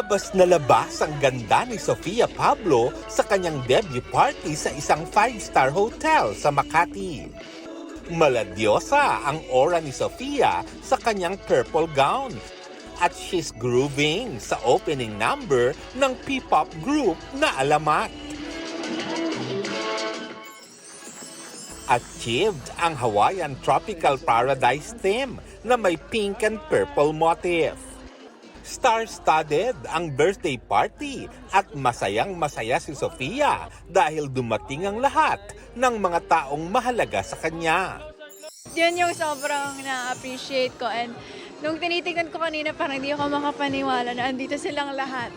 Labas na labas ang ganda ni Sofia Pablo sa kanyang debut party sa isang 5-star hotel sa Makati. Maladyosa ang aura ni Sofia sa kanyang purple gown at she's grooving sa opening number ng P-pop group na Alamat. Achieved ang Hawaiian Tropical Paradise theme na may pink and purple motif. Star-studded ang birthday party at masayang-masaya si Sofia dahil dumating ang lahat ng mga taong mahalaga sa kanya. Yun yung sobrang na-appreciate ko, and nung tinitignan ko kanina parang hindi ako makapaniwala na andito silang lahat.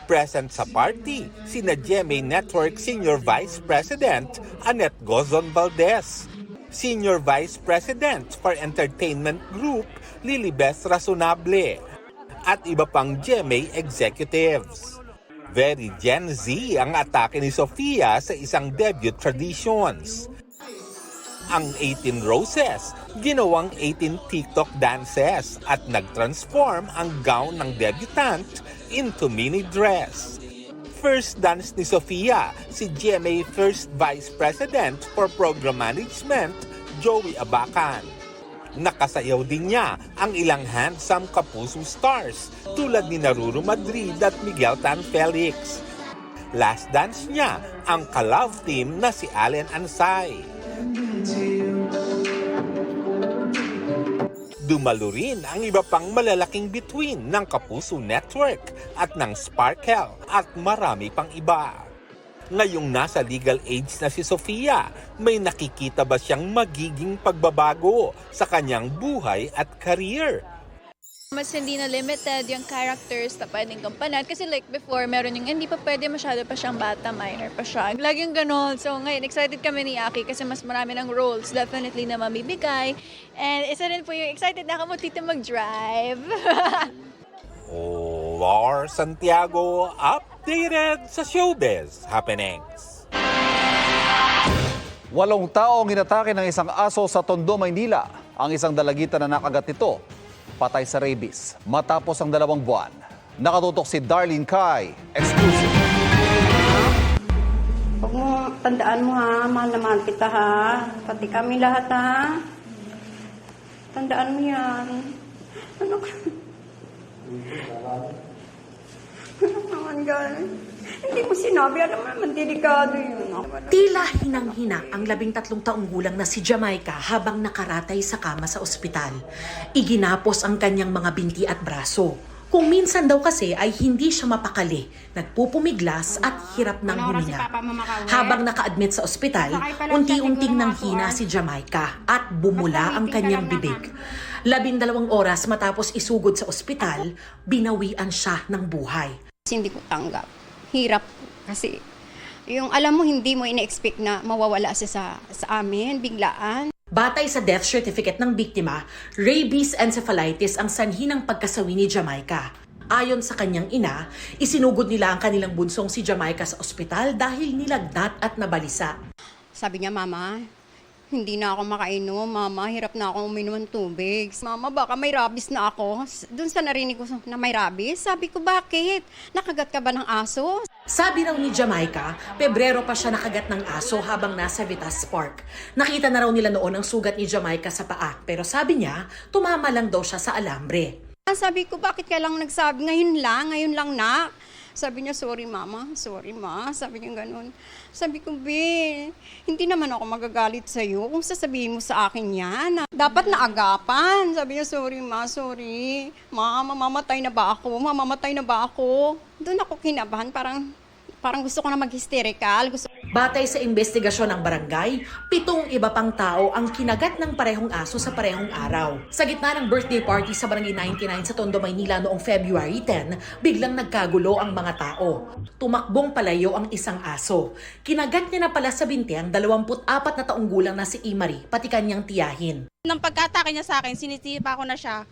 Present sa party, sina GMA Network Senior Vice President Annette Gozon Valdez, Senior Vice President for Entertainment Group Lilibeth Razonable, at iba pang GMA executives. Very Gen Z ang atake ni Sofia sa isang debut traditions. Ang 18 Roses, ginawang 18 TikTok dances at nag-transform ang gown ng debutant into mini dress. First dance ni Sofia, si GMA First Vice President for Program Management, Joey Abacan. Nakasayaw din niya ang ilang handsome kapuso stars tulad ni Naruro Madrid at Miguel Tan Felix. Last dance niya ang ka-love team na si Allen Ansay. Dumalo rin ang iba pang malalaking bituin ng Kapuso Network at ng Sparkle at marami pang iba. Ngayong nasa legal age na si Sofia, may nakikita ba siyang magiging pagbabago sa kanyang buhay at career? Mas hindi na limited yung characters na pwedeng gampanan. Kasi like before, meron yung hindi pa pwede masyado pa siyang bata, minor pa siya. Laging ganon. So ngayon, excited kami ni Aki kasi mas marami ng roles definitely na mamibigay. And isa rin po yung excited na ako dito mag-drive. Lar Santiago, updated sa showbiz happenings. 8 taong inatake ng isang aso sa Tondo, Maynila. Ang isang dalagita na nakagat nito, patay sa rabies matapos ang 2 buwan. Nakatutok si Darlene Kai, exclusive. Huwag mo, tandaan mo ha, mahal naman kita ha. Pati kami lahat ha. Tandaan mo yan. Ano ka? Ano naman galing? Hindi mo sinabi, alam mo naman, delikado yun. Tila hinang-hina ang 13 taong gulang na si Jamaica habang nakaratay sa kama sa ospital. Iginapos ang kanyang mga binti at braso. Kung minsan daw kasi ay hindi siya mapakali, nagpupumiglas at hirap ng huminga. Habang naka-admit sa ospital, unti-unting nanghina si Jamaica at bumula ang kanyang bibig. 12 oras matapos isugod sa ospital, binawian siya ng buhay. Hindi ko tanggap. Hirap kasi yung alam mo hindi mo ina-expect na mawawala siya sa amin biglaan. Batay sa death certificate ng biktima, rabies encephalitis ang sanhi ng pagkasawi ni Jamaica. Ayon sa kanyang ina, isinugod nila ang kanilang bunsong si Jamaica sa ospital dahil nilagnat at nabalisa. Sabi niya, Mama, hindi na ako makainom. Mama, hirap na ako uminom ng tubig. Mama, baka may rabies na ako. Doon sa narinig ko na may rabies, sabi ko, bakit? Nakagat ka ba ng aso? Sabi raw ni Jamaica, Pebrero pa siya nakagat ng aso habang nasa Vitas Park. Nakita na raw nila noon ang sugat ni Jamaica sa paa, pero sabi niya, tumama lang daw siya sa alambre. Sabi ko, bakit ka lang nagsabi? Ngayon lang na. Sabi niya, sorry mama, sorry ma. Sabi niya ganun. Sabi ko, Be, hindi naman ako magagalit sa'yo kung sasabihin mo sa akin yan. Dapat naagapan. Sabi niya, sorry ma, sorry. Ma, mamamatay na ba ako? Mamamatay na ba ako? Doon ako kinabahan, parang gusto ko na mag-hysterical. Batay sa investigasyon ng barangay, 7 iba pang tao ang kinagat ng parehong aso sa parehong araw. Sa gitna ng birthday party sa Barangay 99 sa Tondo, Maynila noong February 10, biglang nagkagulo ang mga tao. Tumakbong palayo ang isang aso. Kinagat niya na pala sa binti ang 24 na taong gulang na si Imari, pati kanyang tiyahin. Nang pagkatake niya sa akin, sinisipa ko na siya.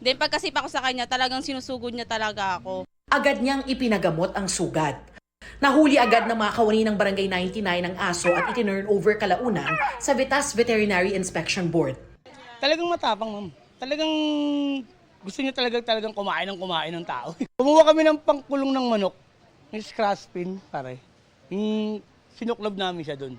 Then pagkasipa ko sa kanya, talagang sinusugod niya talaga ako. Agad niyang ipinagamot ang sugat. Nahuli agad ng mga kawani ng Barangay 99 ang aso at itinurn over kalaunan sa Vitas Veterinary Inspection Board. Talagang matapang, ma'am. Talagang Gusto niya talagang kumain ng tao. Kumuha kami ng pangkulong ng manok, ng scratch pin, pare. Sinuklob namin siya doon.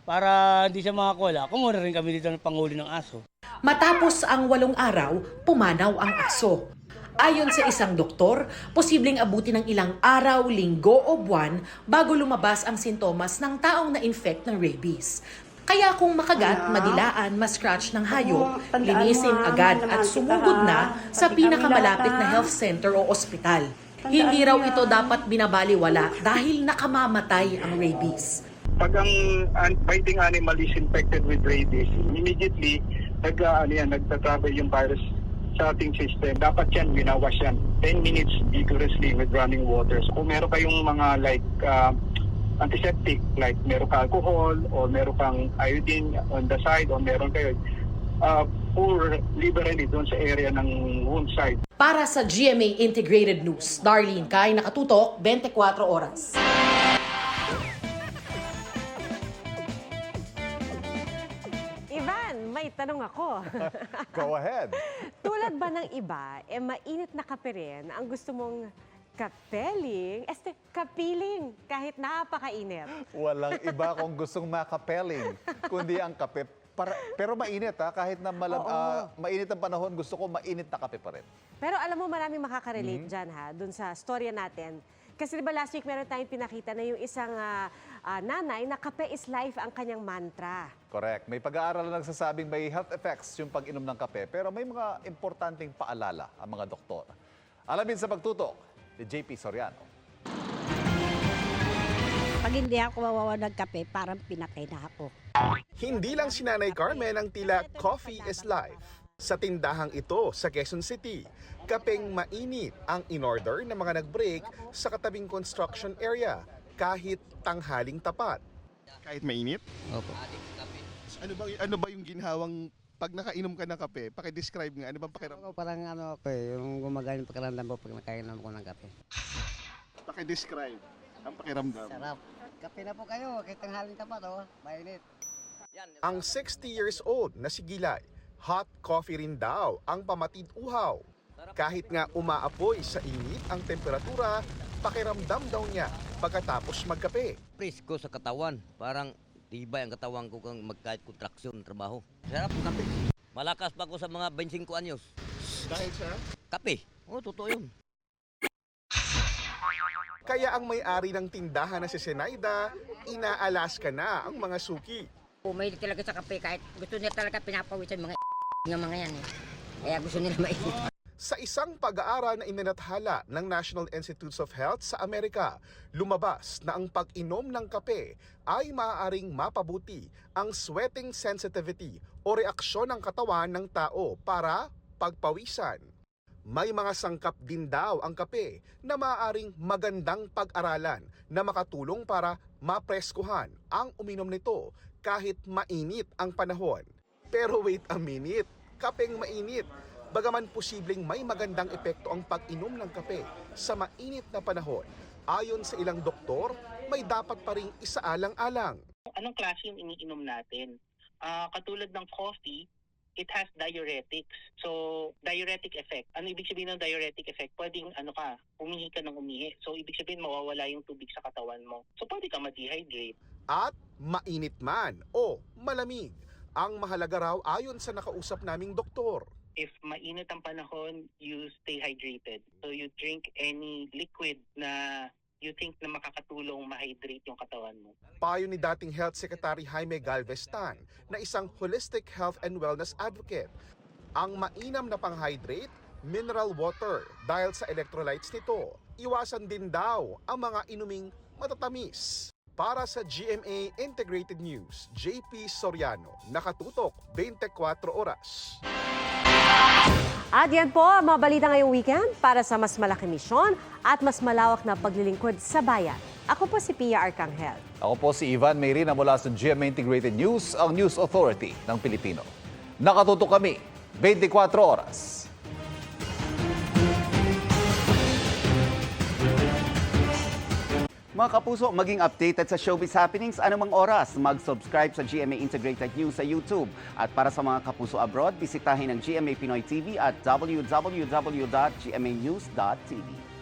Para hindi siya makakuha, kumuha rin kami dito ng panghuli ng aso. Matapos ang 8 araw, pumanaw ang aso. Ayon sa isang doktor, posibleng abuti ng ilang araw, linggo o buwan bago lumabas ang sintomas ng taong na-infect ng rabies. Kaya kung makagat, madilaan, ma-scratch ng hayop, linisin agad at sumugod na sa pinakamalapit na health center o ospital. Hindi raw ito dapat binabaliwala dahil nakamamatay ang rabies. Pag ang biting animal is infected with rabies, immediately nagtatravel yung virus sa ating system. Dapat yan, winawash yan. 10 minutes vigorously with running water. Kung meron kayong mga antiseptic, like meron ka alcohol or meron kang iodine on the side or meron kayo, pour liberally doon sa area ng wound site. Para sa GMA Integrated News, Darlene Kai, nakatutok, 24 oras. Ivan, may tanong ako. Go ahead. Tulad ba ng iba, mainit na kape rin ang gusto mong kapiling kahit napakainit? Walang iba kung gustong makapeling, kundi ang kape. Pero mainit kahit na mainit ang panahon, gusto ko mainit na kape pa rin. Pero alam mo, maraming makaka-relate dyan dun sa storya natin. Kasi diba last week meron tayong pinakita na yung isang nanay na kape is life ang kanyang mantra. Correct. May pag-aaral na nagsasabing may health effects yung pag-inom ng kape, pero may mga importanteng paalala ang mga doktor. Alamin sa pagtutok ni JP Soriano. Pag hindi ako mawawa ng kape, parang pinatay na ako. Hindi lang si Nanay Carmen ang tila coffee is life. Sa tindahang ito sa Quezon City, kapeng mainit ang in-order ng mga nag-break sa katabing construction area kahit tanghaling tapat. Kahit mainit? Opo. Ano ba yung ginhawang pag nakainom ka ng kape? Paki-describe nga, ano bang pakiramdam? Parang yung gumagana yung pakiramdam ko pag nakainom ko ng kape. Paki-describe ang pakiramdam. Sarap. Kape na po kayo, kahit tanghaling tapat, mainit. Ang 60 years old na si Gilay, hot coffee rin daw ang pamatid uhaw. Kahit nga umaapoy sa init ang temperatura, pakiramdam daw niya pagkatapos magkape. Presko sa katawan, parang tibay ang katawan ko kung magkahit kontraksyon ng trabaho. Sarap ng kape. Malakas pa ako sa mga 25 anyos. Dahil sa? Kape. Totoo yun. Kaya ang may-ari ng tindahan na si Senaida, inaalaska na ang mga suki. Umahilig talaga sa kape kahit gusto niya talaga pinapawisan mga ng mga yan eh. Kaya gusto nila mainit. Sa isang pag-aaral na inanathala ng National Institutes of Health sa Amerika, lumabas na ang pag-inom ng kape ay maaaring mapabuti ang sweating sensitivity o reaksyon ng katawan ng tao para pagpawisan. May mga sangkap din daw ang kape na maaaring magandang pag-aralan na makatulong para mapreskuhan ang uminom nito kahit mainit ang panahon. Pero wait a minute, kapeng mainit. Bagaman posibleng may magandang epekto ang pag-inom ng kape sa mainit na panahon, ayon sa ilang doktor, may dapat pa ring isaalang-alang. Anong klase yung iniinom natin? Katulad ng coffee, it has diuretics. So, diuretic effect. Ano ibig sabihin ng diuretic effect? Pwedeng umihi ka ng umihi. So, ibig sabihin mawawala yung tubig sa katawan mo. So, pwede ka ma-dehydrate. At mainit man o malamig, ang mahalaga raw ayon sa nakausap naming doktor. If mainit ang panahon, you stay hydrated. So, you drink any liquid na you think na makakatulong ma-hydrate yung katawan mo. Payo ni dating Health Secretary Jaime Galvestan na isang holistic health and wellness advocate. Ang mainam na pang-hydrate, mineral water dahil sa electrolytes nito. Iwasan din daw ang mga inuming matatamis. Para sa GMA Integrated News, JP Soriano, nakatutok 24 oras. At yan po ang mga balita ngayong weekend para sa mas malaking misyon at mas malawak na paglilingkod sa bayan. Ako po si Pia Arcangel. Ako po si Ivan Mayrina mula sa GMA Integrated News, ang News Authority ng Pilipino. Nakatutok kami 24 oras. Mga kapuso, maging updated sa showbiz happenings anumang oras. Mag-subscribe sa GMA Integrated News sa YouTube. At para sa mga kapuso abroad, bisitahin ang GMA Pinoy TV at www.gmanews.tv.